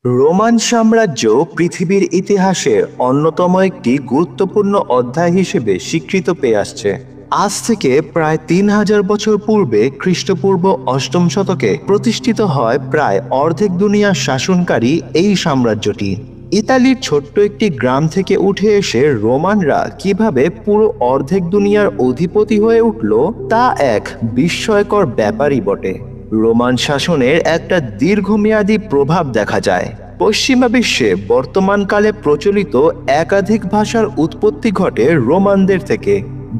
Roman সাম্রাজ্য পৃথিবীর ইতিহাসে অন্যতম একটি গুরুত্বপূর্ণ অধ্যায় হিসেবে স্বীকৃত পেয়ে আসছে। আজ থেকে প্রায় ৩,০০০ বছর পূর্বে খ্রিস্টপূর্ব অষ্টম শতকে প্রতিষ্ঠিত হয় প্রায় অর্ধেক দুনিয়ার শাসনকারী এই সাম্রাজ্যটি। ইতালির ছোট্ট একটি গ্রাম থেকে উঠে এসে রোমানরা কিভাবে পুরো অর্ধেক দুনিয়ার অধিপতি হয়ে উঠল তা এক বিস্ময়কর ব্যাপারই বটে। রোমান শাসনের একটা দীর্ঘমেয়াদী প্রভাব দেখা যায়। পশ্চিমা বিশ্বে বর্তমানকালে প্রচলিত একাধিক ভাষার উৎপত্তি ঘটে রোমানদের থেকে,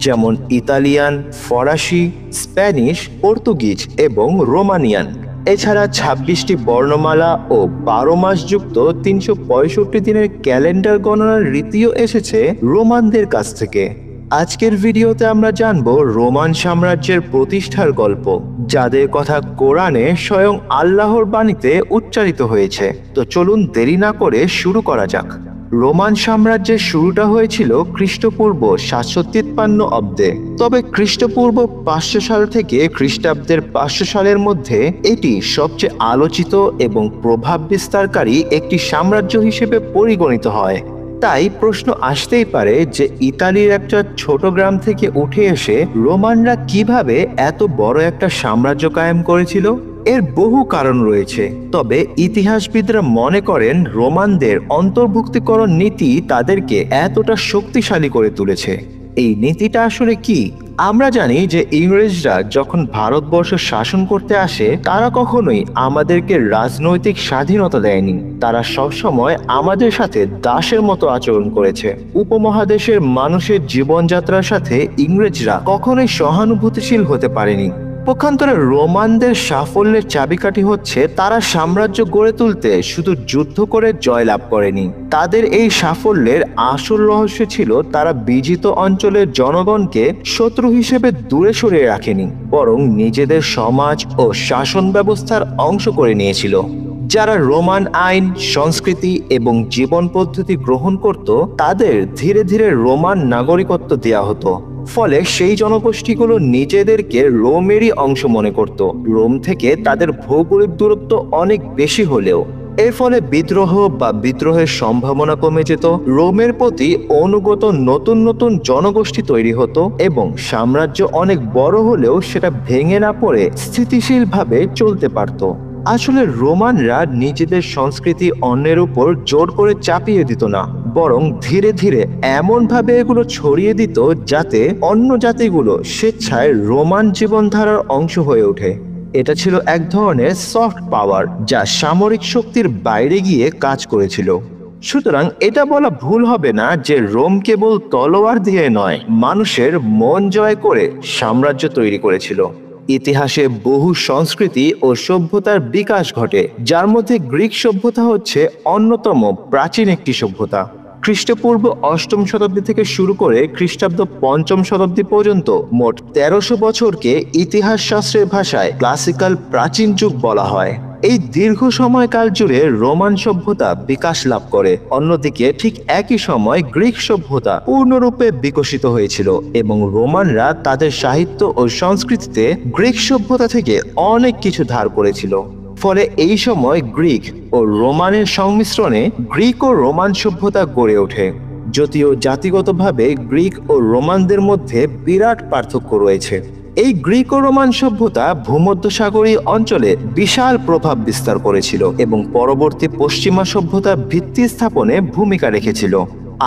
যেমন ইতালিয়ান, ফরাসি, স্প্যানিশ, পর্তুগিজ এবং রোমানিয়ান। এছাড়া ২৬টি বর্ণমালা ও ১২ মাসযুক্ত ৩৬৫ দিনের ক্যালেন্ডার গণনার রীতিও এসেছে রোমানদের কাছ থেকে। আজকের ভিডিওতে আমরা জানব রোমান সাম্রাজ্যের প্রতিষ্ঠার গল্প, যাদের কথা কোরআনে স্বয়ং আল্লাহর বাণীতে উচ্চারিত হয়েছে। তো চলুন দেরি না করে শুরু করা যাক। রোমান সাম্রাজ্যের শুরুটা হয়েছিল খ্রিস্টপূর্ব ৭৫৩ অব্দে। তবে খ্রিস্টপূর্ব ৫০০ সাল থেকে খ্রিস্টাব্দের ৫০০ সালের মধ্যে এটি সবচেয়ে আলোচিত এবং প্রভাব বিস্তারকারী একটি সাম্রাজ্য হিসেবে পরিগণিত হয়। তাই প্রশ্ন আসতেই পারে যে ইতালির একটা ছোট গ্রাম থেকে উঠে এসে রোমানরা কিভাবে এত বড় একটা সাম্রাজ্য কায়েম করেছিল। এর বহু কারণ রয়েছে, তবে ইতিহাসবিদরা মনে করেন রোমানদের অন্তর্ভুক্তিকরণ নীতি তাদেরকে এতটা শক্তিশালী করে তুলেছে। এই নীতিটা আসলে কি? আমরা জানি যে ইংরেজরা যখন ভারতবর্ষ শাসন করতে আসে তারা কখনোই আমাদেরকে রাজনৈতিক স্বাধীনতা দেয়নি। তারা সবসময় আমাদের সাথে দাসের মতো আচরণ করেছে। উপমহাদেশের মানুষের জীবনযাত্রার সাথে ইংরেজরা কখনোই সহানুভূতিশীল হতে পারেনি। পক্ষান্তরে রোমানদের সাফল্যের চাবিকাঠি হচ্ছে তারা সাম্রাজ্য গড়ে তুলতে শুধু যুদ্ধ করে জয়লাভ করেনি। তাদের এই সাফল্যের আসল রহস্য ছিল তারা বিজিত অঞ্চলের জনগণকে শত্রু হিসেবে দূরে সরিয়ে রাখেনি, বরং নিজেদের সমাজ ও শাসন ব্যবস্থার অংশ করে নিয়েছিল। যারা রোমান আইন, সংস্কৃতি এবং জীবন পদ্ধতি গ্রহণ করত তাদের ধীরে ধীরে রোমান নাগরিকত্ব দেওয়া হতো। ফলে সেই জনগোষ্ঠীগুলো নিজেদেরকে রোমেরই অংশ মনে করত। রোম থেকে তাদের ভৌগোলিক দূরত্ব অনেক বেশি হলেও এর ফলে বিদ্রোহ বা বিদ্রোহের সম্ভাবনা কমে যেত। রোমের প্রতি অনুগত নতুন নতুন জনগোষ্ঠী তৈরি হতো এবং সাম্রাজ্য অনেক বড় হলেও সেটা ভেঙে না পড়ে স্থিতিশীলভাবে চলতে পারত। আসলে রোমানরা নিজেদের সংস্কৃতি অন্যের উপর জোর করে চাপিয়ে দিত না, বরং ধীরে ধীরে এমনভাবে এগুলো ছড়িয়ে দিত যাতে অন্য জাতিগুলো স্বেচ্ছায় রোমান জীবনধারার অংশ হয়ে ওঠে। এটা ছিল এক ধরনের সফট পাওয়ার যা সামরিক শক্তির বাইরে গিয়ে কাজ করেছিল। সুতরাং এটা বলা ভুল হবে না যে রোম কেবল তলোয়ার দিয়ে নয়, মানুষের মন জয় করে সাম্রাজ্য তৈরি করেছিল। ইতিহাসে বহু সংস্কৃতি ও সভ্যতার বিকাশ ঘটে, যার মধ্যে গ্রিক সভ্যতা হচ্ছে অন্যতম প্রাচীন একটি সভ্যতা। খ্রিস্টপূর্ব অষ্টম শতাব্দী থেকে শুরু করে খ্রিস্টাব্দ পঞ্চম শতাব্দী পর্যন্ত মোট ১৩০০ বছরকে ইতিহাস শাস্ত্রের ভাষায় ক্লাসিক্যাল প্রাচীন যুগ বলা হয়। এই দীর্ঘ সময়কাল জুড়ে রোমান সভ্যতা বিকাশ লাভ করে। অন্যদিকে ঠিক একই সময় গ্রিক সভ্যতা পূর্ণরূপে বিকশিত হয়েছিল এবং রোমানরা তাদের সাহিত্য ও সংস্কৃতিতে গ্রিক সভ্যতা থেকে অনেক কিছু ধার করেছিল। ফলে এই সময় গ্রিক ও রোমানের সংমিশ্রণে গ্রিক ও রোমান সভ্যতা গড়ে ওঠে। যদিও জাতিগতভাবে গ্রিক ও রোমানদের মধ্যে বিরাট পার্থক্য রয়েছে। এই গ্রিক ও রোমান সভ্যতা ভূমধ্যসাগরীয় অঞ্চলে বিশাল প্রভাব বিস্তার করেছিল এবং পরবর্তী পশ্চিমা সভ্যতার ভিত্তি স্থাপনে ভূমিকা রেখেছিল।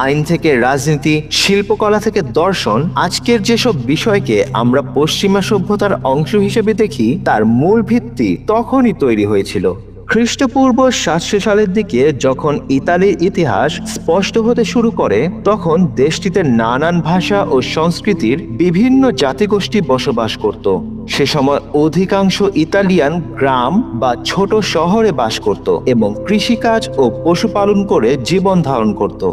আইন থেকে রাজনীতি, শিল্পকলা থেকে দর্শন, আজকের যেসব বিষয়কে আমরা পশ্চিমা সভ্যতার অংশ হিসেবে দেখি তার মূল ভিত্তি তখনই তৈরি হয়েছিল। খ্রিস্টপূর্ব ৭০০ সালের দিকে যখন ইতালির ইতিহাস স্পষ্ট হতে শুরু করে তখন দেশটিতে নানান ভাষা ও সংস্কৃতির বিভিন্ন জাতিগোষ্ঠী বসবাস করত। সে সময় অধিকাংশ ইতালিয়ান গ্রাম বা ছোট শহরে বাস করত এবং কৃষিকাজ ও পশুপালন করে জীবন ধারণ করত।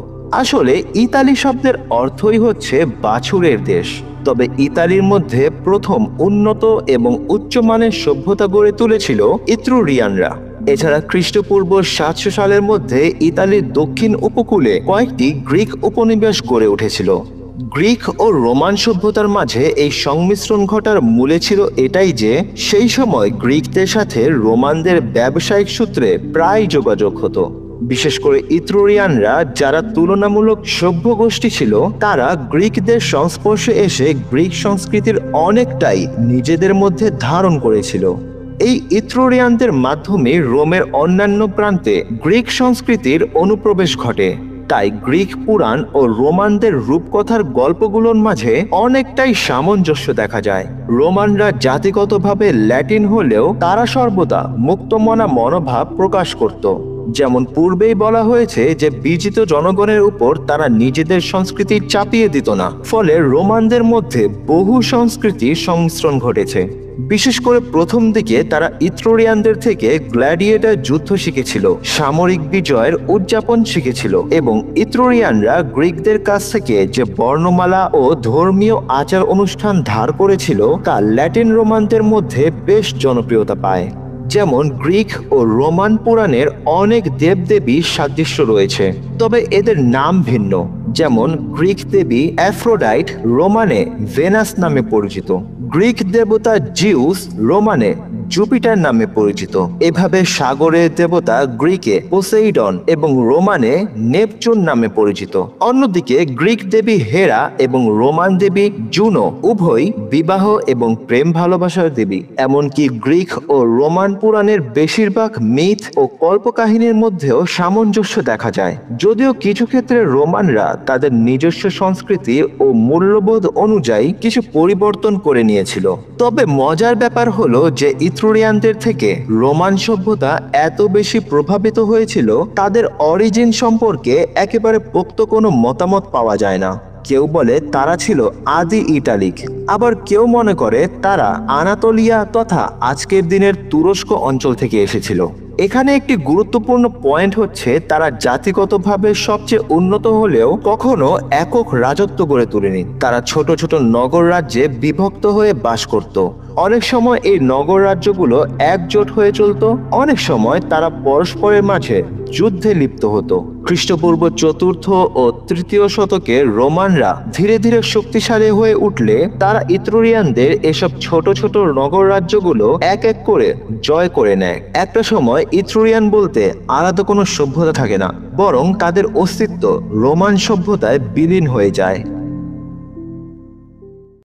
আসলে ইতালি শব্দের অর্থই হচ্ছে বাছুরের দেশ। তবে ইতালির মধ্যে প্রথম উন্নত এবং উচ্চমানের সভ্যতা গড়ে তুলেছিল ইত্রুরিয়ানরা। এছাড়া খ্রিস্টপূর্ব ৭০০ সালের মধ্যে ইতালির দক্ষিণ উপকূলে কয়েকটি গ্রিক উপনিবেশ গড়ে উঠেছিল। গ্রিক ও রোমান সভ্যতার মাঝে এই সংমিশ্রণ ঘটার মূলে ছিল এটাই যে সেই সময় গ্রিকদের সাথে রোমানদের ব্যবসায়িক সূত্রে প্রায় যোগাযোগ হতো। বিশেষ করে ইত্রুরিয়ানরা, যারা তুলনামূলক সভ্য গোষ্ঠী ছিল, তারা গ্রিকদের সংস্পর্শে এসে গ্রিক সংস্কৃতির অনেকটাই নিজেদের মধ্যে ধারণ করেছিল। এই ইত্রুরিয়ানদের মাধ্যমে রোমের অন্যান্য প্রান্তে গ্রিক সংস্কৃতির অনুপ্রবেশ ঘটে। তাই গ্রিক পুরাণ ও রোমানদের রূপকথার গল্পগুলোর মাঝে অনেকটাই সামঞ্জস্য দেখা যায়। রোমানরা জাতিগতভাবে ল্যাটিন হলেও তারা সর্বদা মুক্তমনা মনোভাব প্রকাশ করত। যেমন পূর্বেই বলা হয়েছে যে বিজিত জনগণের উপর তারা নিজেদের সংস্কৃতি চাপিয়ে দিত না, ফলে রোমানদের মধ্যে বহু সংস্কৃতির সংমিশ্রণ ঘটেছে। বিশেষ করে প্রথম দিকে তারা ইত্রুরিয়ানদের থেকে গ্ল্যাডিয়েটর যুদ্ধ শিখেছিল, সামরিক বিজয়ের উদযাপন শিখেছিল এবং ইত্রুরিয়ানরা গ্রিকদের কাছ থেকে যে বর্ণমালা ও ধর্মীয় আচার অনুষ্ঠান ধার করেছিল তা ল্যাটিন রোমানদের মধ্যে বেশ জনপ্রিয়তা পায়। যেমন গ্রিক ও রোমান পুরাণের অনেক দেবদেবী সাদৃশ্য রয়েছে, তবে এদের নাম ভিন্ন। যেমন গ্রিক দেবী অ্যাফ্রোডাইট রোমানে ভেনাস নামে পরিচিত, গ্রিক দেবতা জিউস রোমানে জুপিটার নামে পরিচিত। এভাবে সাগরের দেবতা গ্রিকে পোসেইডন এবং রোমানে নেপচুন নামে পরিচিত। অন্যদিকে গ্রিক দেবী হেরা এবং রোমান দেবী জুনো উভয় বিবাহ এবং প্রেম ভালোবাসার দেবী। এমনকি গ্রিক ও রোমান পুরাণের বেশিরভাগ মিথ ও কল্পকাহিনীর মধ্যেও সামঞ্জস্য দেখা যায়, যদিও কিছু ক্ষেত্রে রোমানরা তাদের নিজস্ব সংস্কৃতি ও মূল্যবোধ অনুযায়ী কিছু পরিবর্তন করে নিয়েছিল। তবে মজার ব্যাপার হলো যে ইত্রুরিয়ানদের থেকে রোমান সভ্যতা এত বেশি প্রভাবিত হয়েছিল, তাদের অরিজিন সম্পর্কে একেবারে পোক্ত কোনো মতামত পাওয়া যায় না। কেউ বলে তারা ছিল আদি ইটালিক, আবার কেউ মনে করে তারা আনাতোলিয়া তথা আজকের দিনের তুরস্ক অঞ্চল থেকে এসেছিল। এখানে একটি গুরুত্বপূর্ণ পয়েন্ট হচ্ছে, তারা জাতিগতভাবে সবচেয়ে উন্নত হলেও কখনো একক রাজত্ব গড়ে তোলেনি। তারা ছোট ছোট নগর রাজ্যে বিভক্ত হয়ে বাস করত। অনেক সময় এই নগর রাজ্যগুলো একজোট হয়ে চলত, অনেক সময় তারা পরস্পরের মাঝে যুদ্ধে লিপ্ত হতো। খ্রিস্টপূর্ব 4র্থ ও 3য় শতকে রোমানরা ধীরে ধীরে শক্তিশালী হয়ে উঠলে তারা ইত্রুরিয়ানদের এসব ছোট ছোট নগর রাজ্যগুলো এক এক করে জয় করে নেয়। একটা সময় ইত্রুরিয়ান বলতে আলাদা কোনো সভ্যতা থাকে না, বরং তাদের অস্তিত্ব রোমান সভ্যতায় বিলীন হয়ে যায়।